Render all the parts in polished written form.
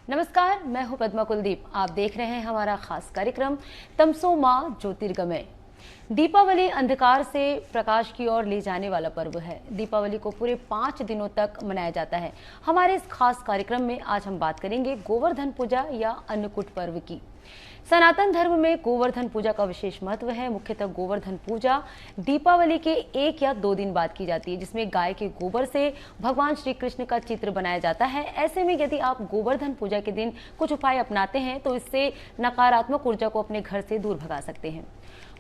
नमस्कार, मैं हूं पद्मा कुलदीप। आप देख रहे हैं हमारा खास कार्यक्रम तमसो मां ज्योतिर्गमय। दीपावली अंधकार से प्रकाश की ओर ले जाने वाला पर्व है। दीपावली को पूरे 5 दिनों तक मनाया जाता है। हमारे इस खास कार्यक्रम में आज हम बात करेंगे गोवर्धन पूजा या अन्नकूट पर्व की। सनातन धर्म में गोवर्धन पूजा का विशेष महत्व है। मुख्यतः गोवर्धन पूजा दीपावली के 1 या 2 दिन बाद की जाती है, जिसमें गाय के गोबर से भगवान श्री कृष्ण का चित्र बनाया जाता है। ऐसे में यदि आप गोवर्धन पूजा के दिन कुछ उपाय अपनाते हैं तो इससे नकारात्मक ऊर्जा को अपने घर से दूर भगा सकते हैं।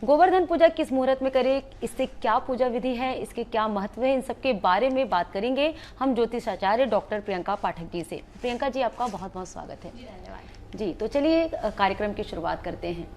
गोवर्धन पूजा किस मुहूर्त में करें, इससे क्या पूजा विधि है, इसके क्या महत्व है, इन सब के बारे में बात करेंगे हम ज्योतिषाचार्य डॉक्टर प्रियंका पाठक जी से। प्रियंका जी, आपका बहुत बहुत स्वागत है। धन्यवाद जी, तो चलिए कार्यक्रम की शुरुआत करते हैं।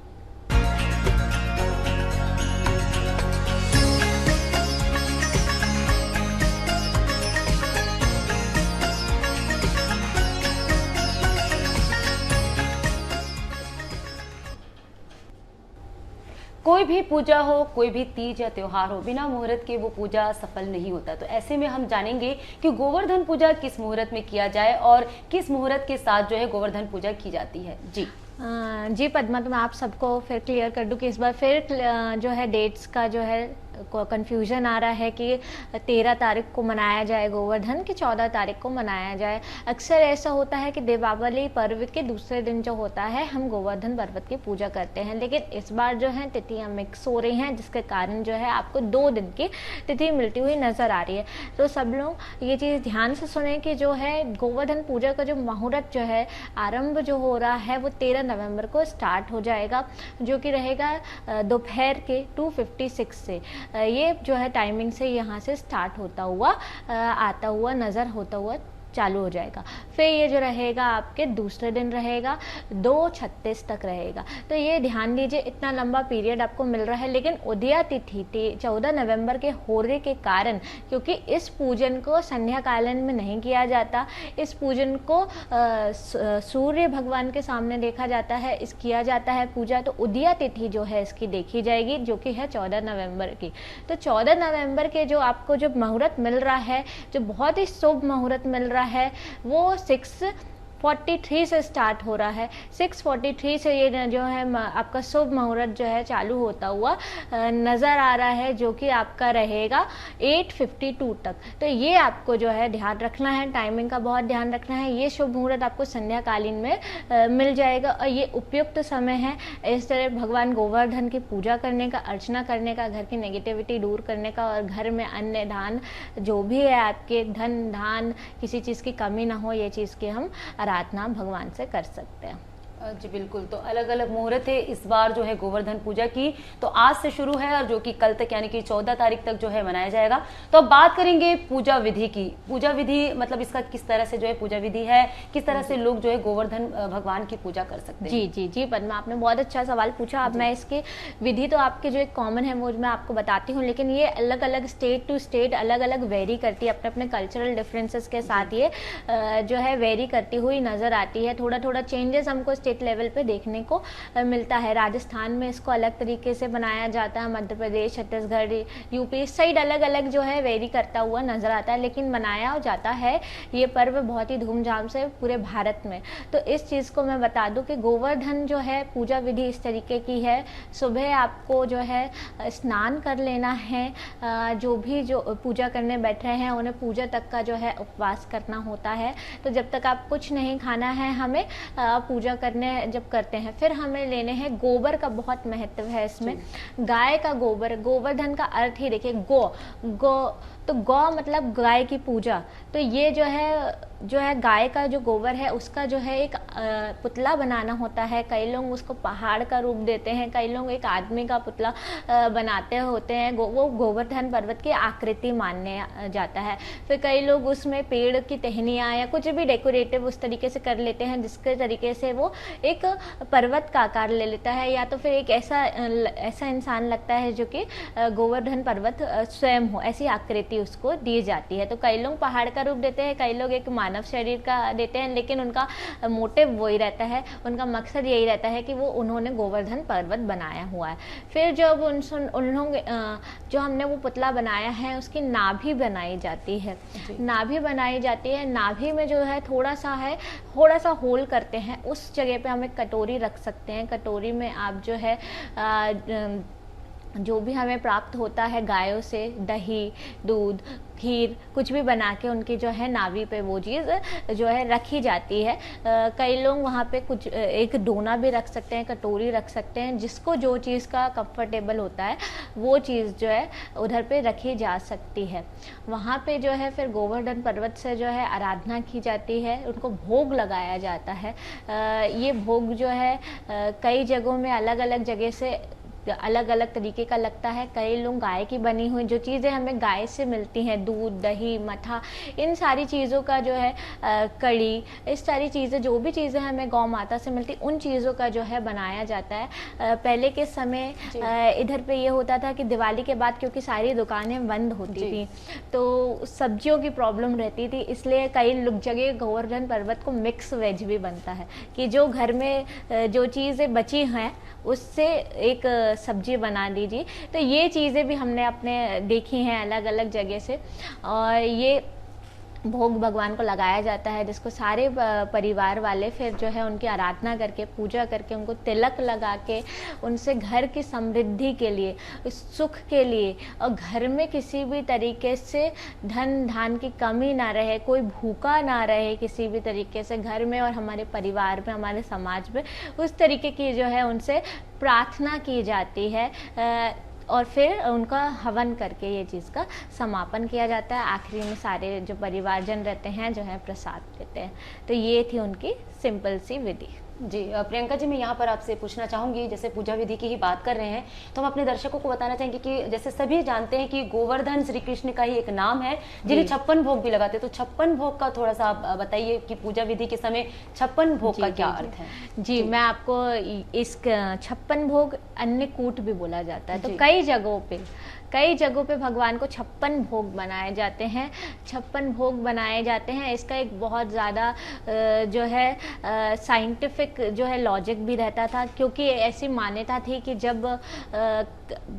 कोई भी पूजा हो, कोई भी तीज या त्योहार हो, बिना मुहूर्त के वो पूजा सफल नहीं होता। तो ऐसे में हम जानेंगे कि गोवर्धन पूजा किस मुहूर्त में किया जाए और किस मुहूर्त के साथ जो है गोवर्धन पूजा की जाती है। जी जी पद्मा, तो मैं आप सबको फिर क्लियर कर दूं कि इस बार फिर जो है डेट्स का जो है कंफ्यूजन आ रहा है कि 13 तारीख को मनाया जाए गोवर्धन कि 14 तारीख को मनाया जाए। अक्सर ऐसा होता है कि दीपावली पर्व के दूसरे दिन जो होता है हम गोवर्धन पर्वत की पूजा करते हैं, लेकिन इस बार जो है तिथियां मिक्स हो रही हैं, जिसके कारण जो है आपको 2 दिन की तिथि मिलती हुई नजर आ रही है। तो सब लोग ये चीज़ ध्यान से सुने कि जो है गोवर्धन पूजा का जो मुहूर्त जो है आरंभ जो हो रहा है वो 13 नवंबर को स्टार्ट हो जाएगा, जो कि रहेगा दोपहर के 2:56 से। ये जो है टाइमिंग से यहाँ से स्टार्ट होता हुआ आता हुआ नज़र होता हुआ चालू हो जाएगा। फिर ये जो रहेगा आपके दूसरे दिन रहेगा 2:36 तक रहेगा। तो ये ध्यान दीजिए, इतना लंबा पीरियड आपको मिल रहा है, लेकिन उदया तिथि 14 नवंबर के होने के कारण, क्योंकि इस पूजन को संध्या कालीन में नहीं किया जाता, इस पूजन को सूर्य भगवान के सामने देखा जाता है, इस किया जाता है पूजा। तो उदया तिथि जो है इसकी देखी जाएगी, जो कि है 14 नवंबर की। तो 14 नवंबर के जो आपको जो मुहूर्त मिल रहा है, जो बहुत ही शुभ मुहूर्त मिल रहा है, वो 6:43 से स्टार्ट हो रहा है। 6:43 से ये जो है आपका शुभ मुहूर्त जो है चालू होता हुआ नज़र आ रहा है, जो कि आपका रहेगा 8:52 तक। तो ये आपको जो है ध्यान रखना है, टाइमिंग का बहुत ध्यान रखना है। ये शुभ मुहूर्त आपको संध्या कालीन में मिल जाएगा और ये उपयुक्त समय है इस तरह भगवान गोवर्धन की पूजा करने का, अर्चना करने का, घर की नेगेटिविटी दूर करने का, और घर में अन्न धान जो भी है आपके धन धान किसी चीज़ की कमी ना हो, ये चीज़ की हम आराधना भगवान से कर सकते हैं। जी बिल्कुल। तो अलग अलग मुहूर्त है इस बार जो है गोवर्धन पूजा की, तो आज से शुरू है और जो कि कल तक यानी कि 14 तारीख तक जो है मनाया जाएगा। तो अब बात करेंगे पूजा विधि की। पूजा विधि मतलब इसका किस तरह से जो है पूजा विधि है, किस तरह से लोग जो है गोवर्धन भगवान की पूजा कर सकते हैं। जी जी जी पद्मा, आपने बहुत अच्छा सवाल पूछा। अब मैं इसकी विधि तो आपके जो एक कॉमन है वो मैं आपको बताती हूँ, लेकिन ये अलग अलग स्टेट टू स्टेट अलग अलग वेरी करती है, अपने अपने कल्चरल डिफरेंसेस के साथ ये जो है वेरी करती हुई नज़र आती है। थोड़ा थोड़ा चेंजेस हमको स्टेट लेवल पे देखने को मिलता है। राजस्थान में इसको अलग तरीके से बनाया जाता है, मध्य प्रदेश, छत्तीसगढ़, यूपी, इस साइड अलग अलग जो है वेरी करता हुआ नजर आता है, लेकिन मनाया जाता है ये पर्व बहुत ही धूमधाम से पूरे भारत में। तो इस चीज़ को मैं बता दूं कि गोवर्धन जो है पूजा विधि इस तरीके की है। सुबह आपको जो है स्नान कर लेना है, जो भी जो पूजा करने बैठ रहे हैं उन्हें पूजा तक का जो है उपवास करना होता है। तो जब तक आप कुछ नहीं खाना है हमें पूजा करने जब करते हैं, फिर हमें लेने हैं गोबर का बहुत महत्व है इसमें। गाय का गोबर, गोवर्धन का अर्थ ही देखिए गौ, तो गौ मतलब गाय की पूजा। तो ये जो है गाय का जो गोबर है उसका जो है एक पुतला बनाना होता है। कई लोग उसको पहाड़ का रूप देते हैं, कई लोग एक आदमी का पुतला बनाते होते हैं, वो गोवर्धन पर्वत की आकृति मानने जाता है। फिर कई लोग उसमें पेड़ की टहनियाँ या कुछ भी डेकोरेटिव उस तरीके से कर लेते हैं, जिसके तरीके से वो एक पर्वत का आकार ले लेता है, या तो फिर एक ऐसा इंसान लगता है जो कि गोवर्धन पर्वत स्वयं हो, ऐसी आकृति उसको दी जाती है। तो कई लोग पहाड़ का रूप देते हैं, कई लोग एक मानव शरीर का देते हैं, लेकिन उनका मोटिव वही रहता है, उनका मकसद यही रहता है कि वो उन्होंने गोवर्धन पर्वत बनाया हुआ है। फिर जब उन लोग जो हमने वो पुतला बनाया है उसकी नाभि बनाई जाती है, नाभि बनाई जाती है। नाभि में जो है थोड़ा सा होल करते हैं, उस जगह पे हम एक कटोरी रख सकते हैं। कटोरी में आप जो है जो भी हमें प्राप्त होता है गायों से, दही, दूध, खीर, कुछ भी बना के उनकी जो है नाभि पे वो चीज़ जो है रखी जाती है। कई लोग वहाँ पे कुछ एक डोना भी रख सकते हैं, कटोरी रख सकते हैं, जिसको जो चीज़ का कंफर्टेबल होता है वो चीज़ जो है उधर पे रखी जा सकती है। वहाँ पे जो है फिर गोवर्धन पर्वत से जो है आराधना की जाती है, उनको भोग लगाया जाता है। ये भोग जो है कई जगहों में अलग अलग जगह से अलग अलग तरीके का लगता है। कई लोग गाय की बनी हुई जो चीज़ें हमें गाय से मिलती हैं, दूध, दही, मट्ठा, इन सारी चीज़ों का जो है कड़ी, इस सारी चीज़ें जो भी चीज़ें हमें गौ माता से मिलती, उन चीज़ों का जो है बनाया जाता है। पहले के समय इधर पे ये होता था कि दिवाली के बाद क्योंकि सारी दुकानें बंद होती थी तो सब्जियों की प्रॉब्लम रहती थी, इसलिए कई लोग जगह गोवर्धन पर्वत को मिक्स वेज भी बनता है कि जो घर में जो चीज़ें बची हैं उससे एक सब्जी बना दीजिए। तो ये चीज़ें भी हमने अपने देखी हैं अलग अलग जगह से। और ये भोग भगवान को लगाया जाता है, जिसको सारे परिवार वाले फिर जो है उनकी आराधना करके, पूजा करके, उनको तिलक लगा के, उनसे घर की समृद्धि के लिए, सुख के लिए, और घर में किसी भी तरीके से धन धान की कमी ना रहे, कोई भूखा ना रहे किसी भी तरीके से घर में और हमारे परिवार में, हमारे समाज में, उस तरीके की जो है उनसे प्रार्थना की जाती है। और फिर उनका हवन करके ये चीज़ का समापन किया जाता है। आखिरी में सारे जो परिवारजन रहते हैं जो है प्रसाद देते हैं। तो ये थी उनकी सिंपल सी विधि। जी प्रियंका जी, मैं यहाँ पर आपसे पूछना चाहूँगी, जैसे पूजा विधि की ही बात कर रहे हैं तो हम अपने दर्शकों को बताना चाहेंगे कि जैसे सभी जानते हैं कि गोवर्धन श्री कृष्ण का ही एक नाम है जिन्हें 56 भोग भी लगाते हैं, तो 56 भोग का थोड़ा सा आप बताइए कि पूजा विधि के समय 56 भोग का क्या अर्थ है? जी, मैं आपको इस 56 भोग अन्नकूट भी बोला जाता है। तो कई जगहों पे भगवान को 56 भोग बनाए जाते हैं, 56 भोग बनाए जाते हैं। इसका एक बहुत ज़्यादा जो है साइंटिफिक जो है लॉजिक भी रहता था, क्योंकि ऐसी मान्यता थी कि जब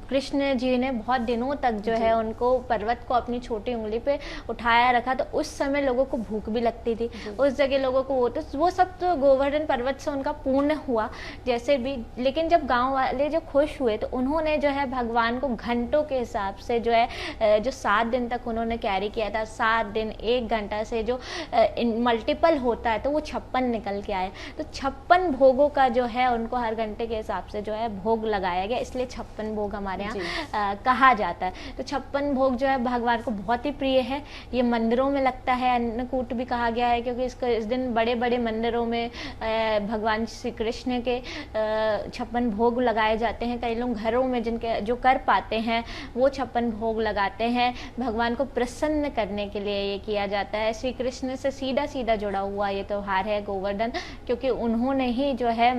कृष्ण जी ने बहुत दिनों तक जो है उनको पर्वत को अपनी छोटी उंगली पे उठाया रखा, तो उस समय लोगों को भूख भी लगती थी, उस जगह लोगों को वो सब तो गोवर्धन पर्वत से उनका पूर्ण हुआ जैसे भी। लेकिन जब गांव वाले जो खुश हुए तो उन्होंने जो है भगवान को घंटों के हिसाब से जो है जो 7 दिन तक उन्होंने कैरी किया था, 7 दिन 1 घंटा से जो मल्टीपल होता है तो वो 56 निकल के आए। तो 56 भोगों का जो है उनको हर घंटे के हिसाब से जो है भोग लगाया गया, इसलिए 56 भोग हमारे यहाँ कहा जाता है। तो 56 भोग जो है भगवान को बहुत ही प्रिय है। ये मंदिरों में लगता है, अन्नकूट भी कहा गया है, क्योंकि इस दिन बड़े बड़े मंदिरों में भगवान श्री कृष्ण के 56 भोग लगाए जाते हैं। कई लोग घरों में जिनके जो कर पाते हैं वो 56 भोग लगाते हैं। भगवान को प्रसन्न करने के लिए ये किया जाता है। श्री कृष्ण से सीधा सीधा जुड़ा हुआ ये त्योहार है गोवर्धन, क्योंकि उन्होंने ही जो है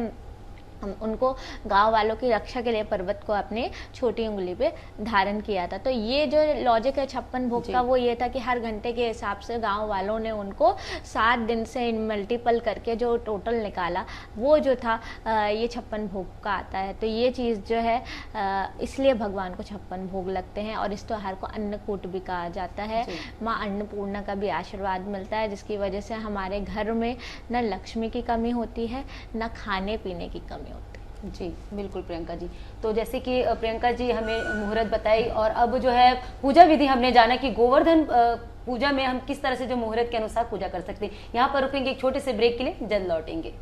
उनको गांव वालों की रक्षा के लिए पर्वत को अपनी छोटी उंगली पे धारण किया था। तो ये जो लॉजिक है 56 भोग का वो ये था कि हर घंटे के हिसाब से गांव वालों ने उनको 7 दिन से मल्टीपल करके जो टोटल निकाला वो जो था ये 56 भोग का आता है। तो ये चीज़ जो है इसलिए भगवान को 56 भोग लगते हैं। और इस त्योहार को अन्नकूट भी कहा जाता है। माँ अन्नपूर्णा का भी आशीर्वाद मिलता है, जिसकी वजह से हमारे घर में न लक्ष्मी की कमी होती है न खाने पीने की कमी होती। जी बिल्कुल प्रियंका जी। तो जैसे कि प्रियंका जी हमें मुहूर्त बताई और अब जो है पूजा विधि हमने जाना कि गोवर्धन पूजा में हम किस तरह से जो मुहूर्त के अनुसार पूजा कर सकते हैं। यहाँ पर रुकेंगे एक छोटे से ब्रेक के लिए, जल्द लौटेंगे।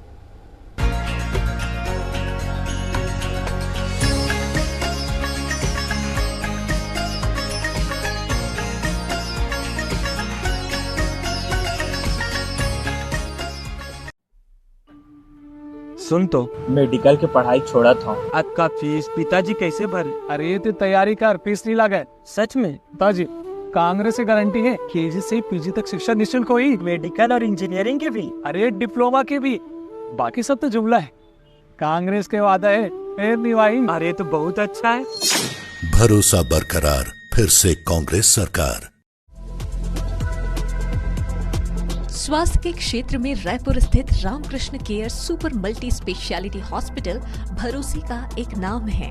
सुन तो, मेडिकल की पढ़ाई छोड़ा था। अक्का फीस पिताजी कैसे भरे? अरे तो तैयारी कर, फीस नहीं लगा। सच में? पिताजी कांग्रेस से गारंटी है केजी से पीजी तक शिक्षा निःशुल्क हुई। मेडिकल और इंजीनियरिंग के भी? अरे डिप्लोमा के भी, बाकी सब तो जुमला है। कांग्रेस के वादा है फिर निभाई। अरे तो बहुत अच्छा है। भरोसा बरकरार, फिर से कांग्रेस सरकार। स्वास्थ्य के क्षेत्र में रायपुर स्थित Ramakrishna care super multi speciality hospital भरोसे का एक नाम है।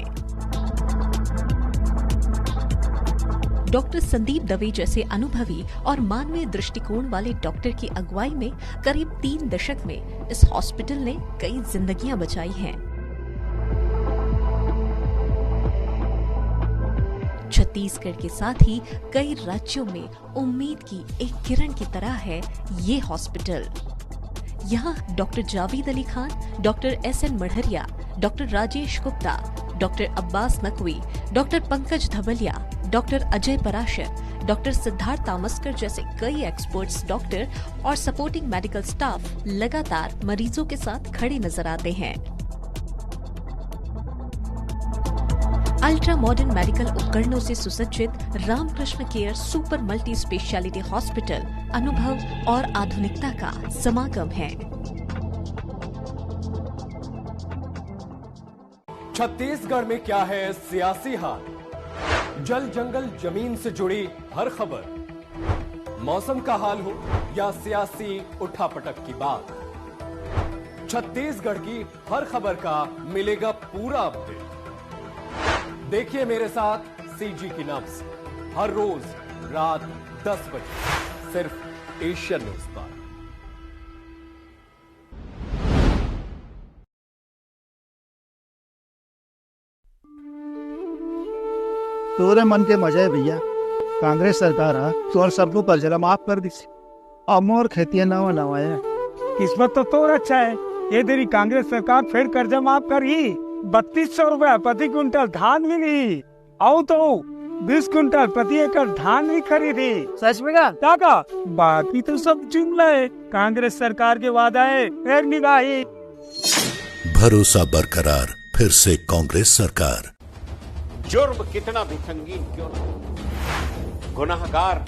डॉक्टर संदीप दवे जैसे अनुभवी और मानवीय दृष्टिकोण वाले डॉक्टर की अगुवाई में करीब 3 दशक में इस हॉस्पिटल ने कई जिंदगियां बचाई हैं। छत्तीसगढ़ के साथ ही कई राज्यों में उम्मीद की एक किरण की तरह है ये हॉस्पिटल। यहाँ doctor Javed Ali Khan, doctor SN Madhariya, doctor Rajesh Gupta, doctor Abbas Naqvi, doctor Pankaj Dhavaliya, doctor Ajay Parashar, doctor Siddharth Tamaskar जैसे कई एक्सपर्ट्स डॉक्टर और सपोर्टिंग मेडिकल स्टाफ लगातार मरीजों के साथ खड़े नजर आते हैं। अल्ट्रा मॉडर्न मेडिकल उपकरणों से सुसज्जित Ramakrishna care super multi speciality hospital अनुभव और आधुनिकता का समागम है। छत्तीसगढ़ में क्या है सियासी हाल? जल जंगल जमीन से जुड़ी हर खबर, मौसम का हाल हो या सियासी उठापटक की बात, छत्तीसगढ़ की हर खबर का मिलेगा पूरा अपडेट। देखिए मेरे साथ CG की नब्ज हर रोज रात 10 बजे सिर्फ एशियन न्यूज पर। तोरे मन के मजा है भैया, कांग्रेस सरकार आ तोर सबको कर्जा माफ कर दी। अब मोर खेती नवा नवा है। किस्मत तो तोर अच्छा है, ये तेरी कांग्रेस सरकार फिर कर्जा माफ करी। 3200 रुपया प्रति क्विंटल धान मिली, और तो 20 क्विंटल प्रति एकड़ धान भी खरीदी। सच में का? बाकी तो सब जुमला है। कांग्रेस सरकार के वादा है फिर निभाई। भरोसा बरकरार, फिर से कांग्रेस सरकार। जुर्म कितना भी संगीन क्यों ना, गुनाहगार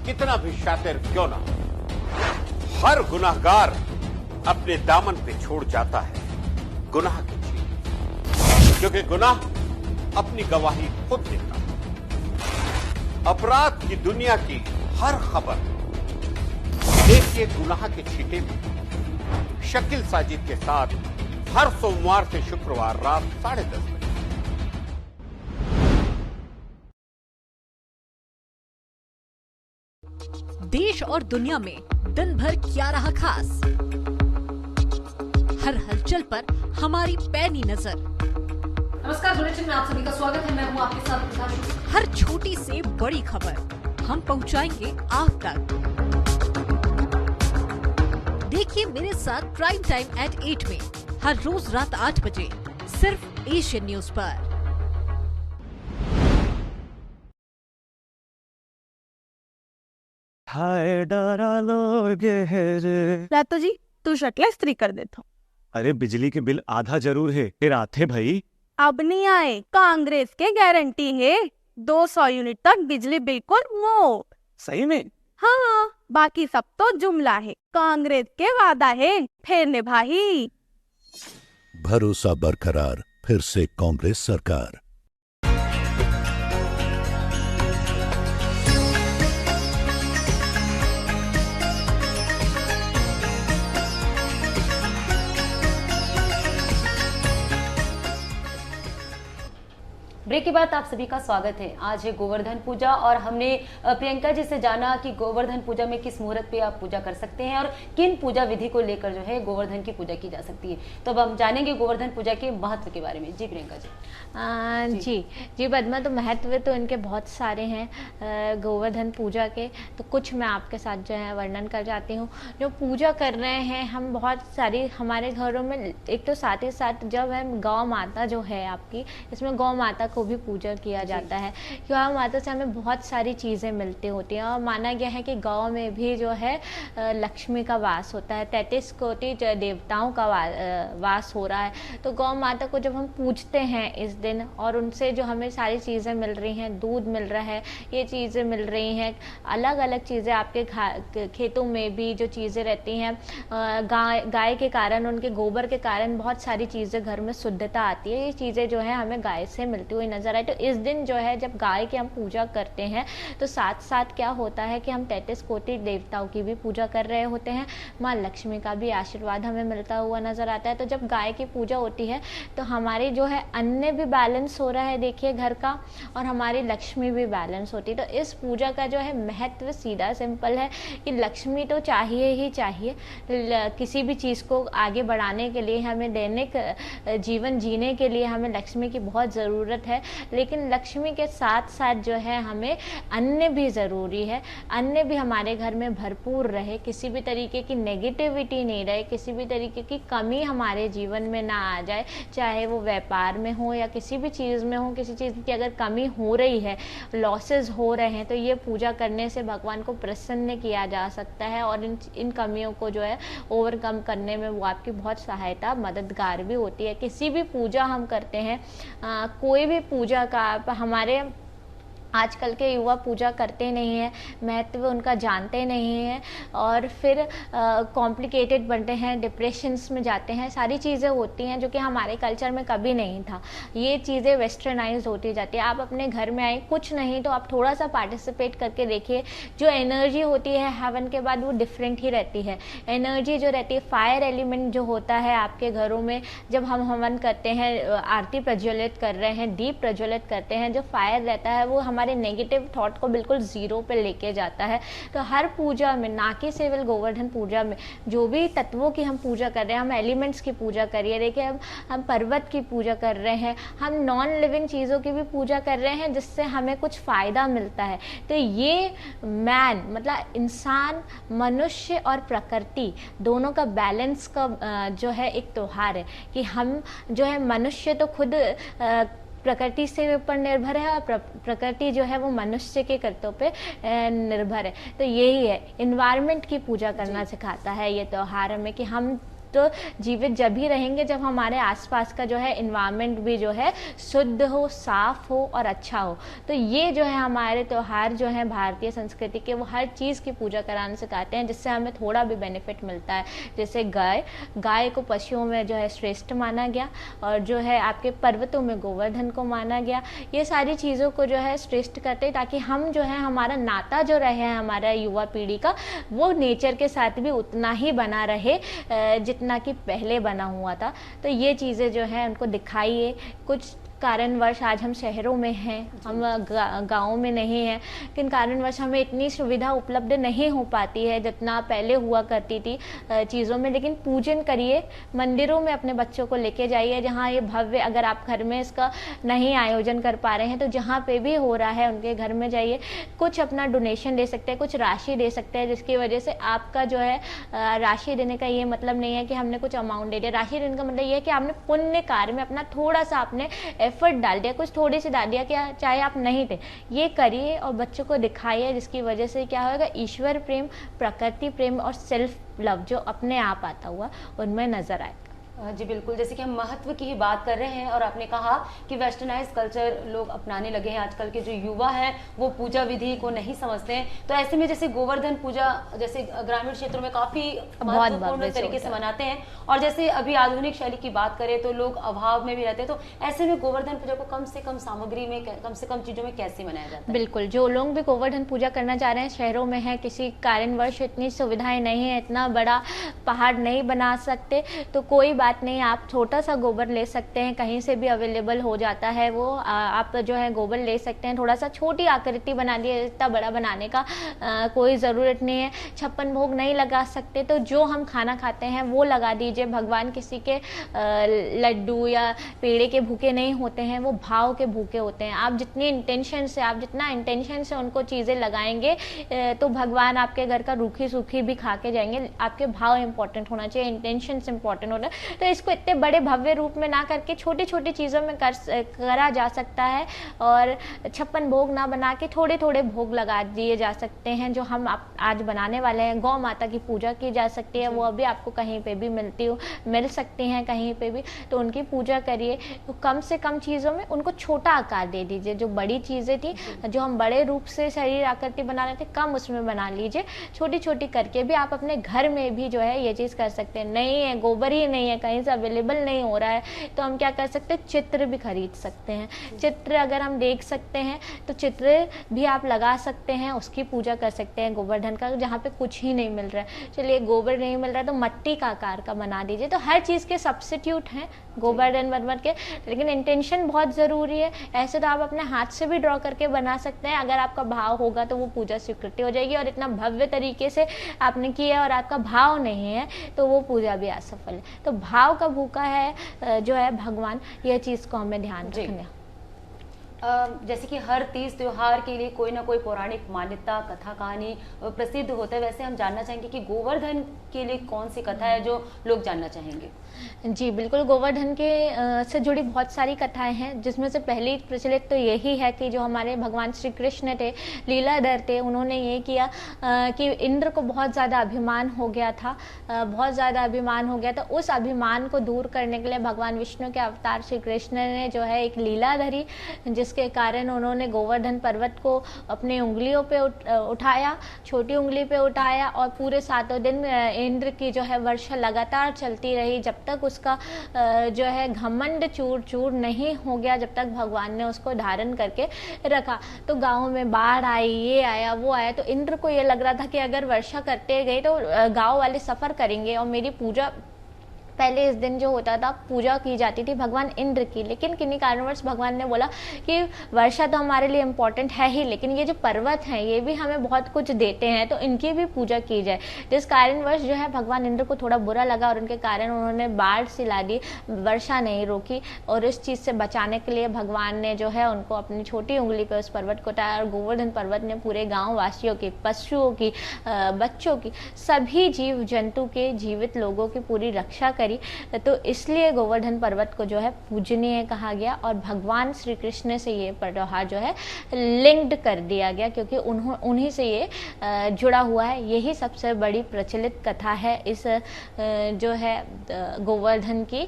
कितना भी शातिर क्यों ना, हर गुनाहगार अपने दामन पे छोड़ जाता है गुनाह की चीज, क्योंकि गुनाह अपनी गवाही खुद देता है। अपराध की दुनिया की हर खबर देखिए गुनाह के छींटे में शकील साजिद के साथ हर सोमवार से शुक्रवार रात 10:30 बजे। देश और दुनिया में दिन भर क्या रहा खास, हर हलचल पर हमारी पैनी नजर। नमस्कार, बुलेटिन में आप सभी का स्वागत है। मैं हूं आपके साथ प्रकाश। हर छोटी से बड़ी खबर हम पहुंचाएंगे आप तक। देखिए मेरे साथ प्राइम टाइम एट 8 में हर रोज रात 8 बजे सिर्फ एशियन न्यूज पर। हाय डरा लोगे रे। रातो जी तू शक्ल स्त्री कर देता। अरे बिजली के बिल आधा जरूर है, फिर आते भाई। अब नहीं आए, कांग्रेस के गारंटी है 200 यूनिट तक बिजली बिल्कुल मुफ्त। सही में? हाँ, बाकी सब तो जुमला है, कांग्रेस के वादा है फिर निभाई। भरोसा बरकरार, फिर से कांग्रेस सरकार। ब्रेक के बाद आप सभी का स्वागत है। आज है गोवर्धन पूजा और हमने प्रियंका जी से जाना कि गोवर्धन पूजा में किस मुहूर्त पे आप पूजा कर सकते हैं और किन पूजा विधि को लेकर जो है गोवर्धन की पूजा की जा सकती है। तो अब हम जानेंगे गोवर्धन पूजा के महत्व के बारे में। जी प्रियंका जी। जी पद्मा, तो महत्व तो इनके बहुत सारे हैं गोवर्धन पूजा के, तो कुछ मैं आपके साथ जो है वर्णन कर जाती हूँ। जो पूजा कर रहे हैं हम, बहुत सारी हमारे घरों में, एक तो साथ ही साथ जब हम गौ माता जो है आपकी, इसमें गौ माता को भी पूजा किया जाता है। गौ माता से हमें बहुत सारी चीज़ें मिलती होती हैं और माना गया है कि गौ में भी जो है लक्ष्मी का वास होता है, 33 कोटि देवताओं का वास हो रहा है। तो गौ माता को जब हम पूजते हैं इस दिन, और उनसे जो हमें सारी चीज़ें मिल रही हैं, दूध मिल रहा है, ये चीज़ें मिल रही हैं, अलग अलग चीज़ें आपके खेतों में भी जो चीज़ें रहती हैं, गाय के कारण, उनके गोबर के कारण बहुत सारी चीज़ें घर में शुद्धता आती है। ये चीज़ें जो है हमें गाय से मिलती हुई नजर आए। तो इस दिन जो है जब गाय की हम पूजा करते हैं तो साथ साथ क्या होता है कि हम 33 कोटि देवताओं की भी पूजा कर रहे होते हैं, माँ लक्ष्मी का भी आशीर्वाद हमें मिलता हुआ नजर आता है। तो जब गाय की पूजा होती है तो हमारी जो है अन्न भी बैलेंस हो रहा है देखिए घर का, और हमारी लक्ष्मी भी बैलेंस होती है। तो इस पूजा का जो है महत्व सीधा सिंपल है कि लक्ष्मी तो चाहिए ही चाहिए, किसी भी चीज़ को आगे बढ़ाने के लिए, हमें दैनिक जीवन जीने के लिए हमें लक्ष्मी की बहुत ज़रूरत है। लेकिन लक्ष्मी के साथ साथ जो है हमें अन्न भी ज़रूरी है, अन्न भी हमारे घर में भरपूर रहे, किसी भी तरीके की नेगेटिविटी नहीं रहे, किसी भी तरीके की कमी हमारे जीवन में ना आ जाए, चाहे वो व्यापार में हो या किसी भी चीज़ में हो। किसी चीज़ की अगर कमी हो रही है, लॉसेस हो रहे हैं, तो ये पूजा करने से भगवान को प्रसन्न किया जा सकता है और इन कमियों को जो है ओवरकम करने में वो आपकी बहुत सहायता मददगार भी होती है। किसी भी पूजा हम करते हैं, कोई भी पूजा का आप हमारे आजकल के युवा पूजा करते नहीं हैं, महत्व उनका जानते नहीं हैं और फिर कॉम्प्लिकेटेड बनते हैं, डिप्रेशंस में जाते हैं, सारी चीज़ें होती हैं जो कि हमारे कल्चर में कभी नहीं था। ये चीज़ें वेस्टर्नाइज होती जाती है। आप अपने घर में आए, कुछ नहीं तो आप थोड़ा सा पार्टिसिपेट करके देखिए, जो एनर्जी होती है हवन के बाद वो डिफरेंट ही रहती है। एनर्जी जो रहती है, फायर एलिमेंट जो होता है आपके घरों में, जब हम हवन करते हैं, आरती प्रज्वलित कर रहे हैं, दीप प्रज्वलित करते हैं, जो फायर रहता है वो हमारे नेगेटिव थॉट को बिल्कुल जीरो पे लेके जाता है। तो हर पूजा में, ना कि केवल गोवर्धन पूजा में, जो भी तत्वों की हम पूजा कर रहे हैं, हम एलिमेंट्स की पूजा करिए, देखिए हम पर्वत की पूजा कर रहे हैं, हम नॉन लिविंग चीज़ों की भी पूजा कर रहे हैं जिससे हमें कुछ फ़ायदा मिलता है। तो ये मतलब इंसान, मनुष्य और प्रकृति दोनों का बैलेंस का जो है एक त्योहार है कि हम जो है मनुष्य तो खुद प्रकृति से ऊपर निर्भर है और प्रकृति जो है वो मनुष्य के कर्तव्यों पे निर्भर है। तो यही है, इन्वायरमेंट की पूजा करना सिखाता है ये त्योहार हमें कि हम तो जीवित जब ही रहेंगे जब हमारे आसपास का जो है इन्वायरमेंट भी जो है शुद्ध हो, साफ हो और अच्छा हो। तो ये जो है हमारे त्योहार जो है भारतीय संस्कृति के, वो हर चीज़ की पूजा कराने सिखाते हैं जिससे हमें थोड़ा भी बेनिफिट मिलता है। जैसे गाय को पशुओं में जो है श्रेष्ठ माना गया और जो है आपके पर्वतों में गोवर्धन को माना गया। ये सारी चीज़ों को जो है श्रेष्ठ करते ताकि हम जो है हमारा नाता जो रहे हमारा युवा पीढ़ी का, वो नेचर के साथ भी उतना ही बना रहे जितना कि पहले बना हुआ था। तो ये चीज़ें जो है उनको दिखाइए। कुछ कारणवश आज हम शहरों में हैं, हम गाँव में नहीं हैं, किन कारणवश हमें इतनी सुविधा उपलब्ध नहीं हो पाती है जितना पहले हुआ करती थी चीज़ों में। लेकिन पूजन करिए, मंदिरों में अपने बच्चों को लेके जाइए जहाँ ये भव्य, अगर आप घर में इसका नहीं आयोजन कर पा रहे हैं तो जहाँ पे भी हो रहा है उनके घर में जाइए, कुछ अपना डोनेशन दे सकते हैं, कुछ राशि दे सकते हैं, जिसकी वजह से आपका जो है राशि देने का ये मतलब नहीं है कि हमने कुछ अमाउंट दे दिया। राशि देने का मतलब ये है कि आपने पुण्य कार्य में अपना थोड़ा सा आपने एफर्ट डाल दिया, कुछ थोड़ी सी डाल दिया, क्या चाहे आप नहीं थे, ये करिए और बच्चों को दिखाइए, जिसकी वजह से क्या होगा, ईश्वर प्रेम, प्रकृति प्रेम और सेल्फ लव जो अपने आप आता हुआ उनमें नजर आए। जी बिल्कुल, जैसे कि हम महत्व की ही बात कर रहे हैं और आपने कहा कि वेस्टर्नाइज कल्चर लोग अपनाने लगे हैं, आजकल के जो युवा हैं वो पूजा विधि को नहीं समझते हैं। तो ऐसे में जैसे गोवर्धन पूजा जैसे ग्रामीण क्षेत्रों में काफी महत्वपूर्ण तरीके से मनाते हैं और जैसे अभी आधुनिक शैली की बात करें तो लोग अभाव में भी रहते हैं। तो ऐसे में गोवर्धन पूजा को कम से कम सामग्री में, कम से कम चीजों में कैसे मनाया जाता है? बिल्कुल, जो लोग भी गोवर्धन पूजा करना चाह रहे हैं, शहरों में है, किसी कारणवश इतनी सुविधाएं नहीं है, इतना बड़ा पहाड़ नहीं बना सकते, तो कोई बात नहीं, आप छोटा सा गोबर ले सकते हैं, कहीं से भी अवेलेबल हो जाता है वो, आप जो है गोबर ले सकते हैं, थोड़ा सा छोटी आकृति बना दिए, इतना बड़ा बनाने का कोई ज़रूरत नहीं है। 56 भोग नहीं लगा सकते तो जो हम खाना खाते हैं वो लगा दीजिए। भगवान किसी के लड्डू या पेड़े के भूखे नहीं होते हैं, वो भाव के भूखे होते हैं। आप जितनी इंटेंशन से, आप जितना इंटेंशन से उनको चीज़ें लगाएंगे तो भगवान आपके घर का रूखी सूखी भी खा के जाएंगे। आपके भाव इंपॉर्टेंट होना चाहिए, इंटेंशन इंपॉर्टेंट होना। तो इसको इतने बड़े भव्य रूप में ना करके छोटी छोटी चीज़ों में करा जा सकता है और 56 भोग ना बना के थोड़े थोड़े भोग लगा दिए जा सकते हैं, जो हम आज बनाने वाले हैं। गौ माता की पूजा की जा सकती है, वो अभी आपको कहीं पे भी मिल सकती हैं कहीं पे भी, तो उनकी पूजा करिए। तो कम से कम चीज़ों में उनको छोटा आकार दे दीजिए। जो बड़ी चीज़ें थी, जो हम बड़े रूप से शरीर आकृति बना रहे थे, कम उसमें बना लीजिए। छोटी छोटी करके भी आप अपने घर में भी जो है ये चीज़ कर सकते हैं। नहीं है, गोबर ही नहीं है कहीं से अवेलेबल नहीं हो रहा है तो हम क्या कर सकते हैं, चित्र भी खरीद सकते हैं। चित्र अगर हम देख सकते हैं तो चित्र भी आप लगा सकते हैं, उसकी पूजा कर सकते हैं गोवर्धन का, जहाँ पे कुछ ही नहीं मिल रहा है। चलिए गोबर नहीं मिल रहा है तो मट्टी का आकार का बना दीजिए। तो हर चीज़ के सब्स्टिट्यूट हैं गोवर्धन बनवन के, लेकिन इंटेंशन बहुत ज़रूरी है। ऐसे तो आप अपने हाथ से भी ड्रॉ करके बना सकते हैं, अगर आपका भाव होगा तो वो पूजा स्वीकृति हो जाएगी। और इतना भव्य तरीके से आपने किया और आपका भाव नहीं है तो वो पूजा भी असफल है। तो भाव का भूखा है जो है भगवान, यह चीज़ को हमें ध्यान रखना। जैसे कि हर तीज त्योहार के लिए कोई ना कोई पौराणिक मान्यता, कथा कहानी प्रसिद्ध होता है, वैसे हम जानना चाहेंगे कि गोवर्धन के लिए कौन सी कथा है जो लोग जानना चाहेंगे? जी बिल्कुल, गोवर्धन के से जुड़ी बहुत सारी कथाएं हैं, जिसमें से पहली प्रचलित तो यही है कि जो हमारे भगवान श्री कृष्ण थे, लीलाधर थे, उन्होंने ये किया कि इंद्र को बहुत ज़्यादा अभिमान हो गया था, बहुत ज़्यादा अभिमान हो गया था। उस अभिमान को दूर करने के लिए भगवान विष्णु के अवतार श्री कृष्ण ने जो है एक लीला धरी, जिसके कारण उन्होंने गोवर्धन पर्वत को अपनी उंगलियों पे उठाया, छोटी उंगली पे उठाया, और पूरे 7 दिन इंद्र की जो है वर्षा लगातार चलती रही, जब तक उसका जो है घमंड चूर चूर नहीं हो गया, जब तक भगवान ने उसको धारण करके रखा। तो गाँव में बाढ़ आई, ये आया वो आया, तो इंद्र को ये लग रहा था कि अगर वर्षा करते गए तो गाँव वाले सफ़र करेंगे और मेरी पूजा, पहले इस दिन जो होता था पूजा की जाती थी भगवान इंद्र की, लेकिन किन्हीं कारणवश भगवान ने बोला कि वर्षा तो हमारे लिए इम्पोर्टेंट है ही, लेकिन ये जो पर्वत हैं ये भी हमें बहुत कुछ देते हैं, तो इनकी भी पूजा की जाए। जिस कारणवश जो है भगवान इंद्र को थोड़ा बुरा लगा और उनके कारण उन्होंने बाढ़ सिला दी, वर्षा नहीं रोकी। और इस चीज़ से बचाने के लिए भगवान ने जो है उनको अपनी छोटी उंगली पर उस पर्वत को उठाया, और गोवर्धन पर्वत ने पूरे गाँव वासियों की, पशुओं की, बच्चों की, सभी जीव जंतु के, जीवित लोगों की पूरी रक्षा करी। तो इसलिए गोवर्धन पर्वत को जो है पूजनीय कहा गया, और भगवान श्री कृष्ण से ये त्योहार जो है लिंक्ड कर दिया गया, क्योंकि उन्हीं से ये जुड़ा हुआ है। यही सबसे बड़ी प्रचलित कथा है इस जो है गोवर्धन की।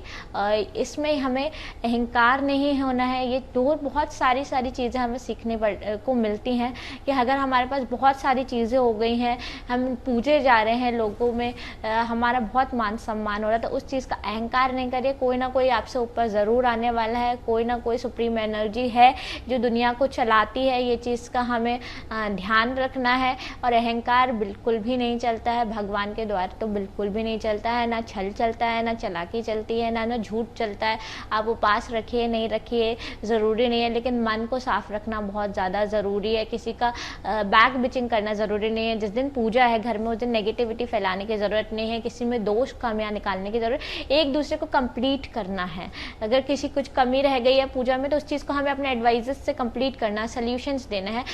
इसमें हमें अहंकार नहीं होना है। ये बहुत सारी चीज़ें हमें सीखने को मिलती हैं कि अगर हमारे पास बहुत सारी चीज़ें हो गई हैं, हम पूजे जा रहे हैं, लोगों में हमारा बहुत मान सम्मान हो रहा है, तो उस चीज़ का अहंकार नहीं करिए। कोई ना कोई आपसे ऊपर ज़रूर आने वाला है, कोई ना कोई सुप्रीम एनर्जी है जो दुनिया को चलाती है। ये चीज़ का हमें ध्यान रखना है। और अहंकार बिल्कुल भी नहीं चलता है भगवान के द्वार, तो बिल्कुल भी नहीं चलता है। ना छल चलता है, ना चालाकी चलती है, ना झूठ चलता है। आप उपास रखिए नहीं रखिए ज़रूरी नहीं है, लेकिन मन को साफ रखना बहुत ज़्यादा ज़रूरी है। किसी का बैक बिचिंग करना ज़रूरी नहीं है। जिस दिन पूजा है घर में, उस दिन नेगेटिविटी फैलाने की ज़रूरत नहीं है, किसी में दोष कमियाँ निकालने की ज़रूरत, एक दूसरे को कंप्लीट करना है। अगर किसी कुछ कमी रह गई है पूजा में, तो उस चीज़ को हमें अपने एडवाइजर्स से कंप्लीट करना, सॉल्यूशंस देना है,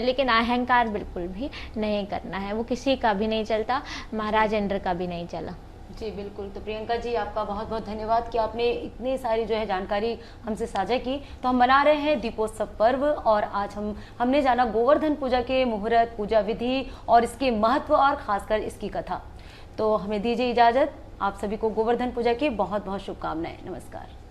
लेकिन अहंकार बिल्कुल भी नहीं करना है। वो किसी का भी नहीं चलता, महाराज इंद्र का भी नहीं चला। जी बिल्कुल। तो प्रियंका जी, आपका बहुत बहुत धन्यवाद कि आपने इतनी सारी जो है जानकारी हमसे साझा की। तो हम मना रहे हैं दीपोत्सव पर्व, और आज हमने जाना गोवर्धन पूजा के मुहूर्त, पूजा विधि और इसके महत्व, और खासकर इसकी कथा। तो हमें दीजिए इजाज़त। आप सभी को गोवर्धन पूजा की बहुत बहुत शुभकामनाएं। नमस्कार।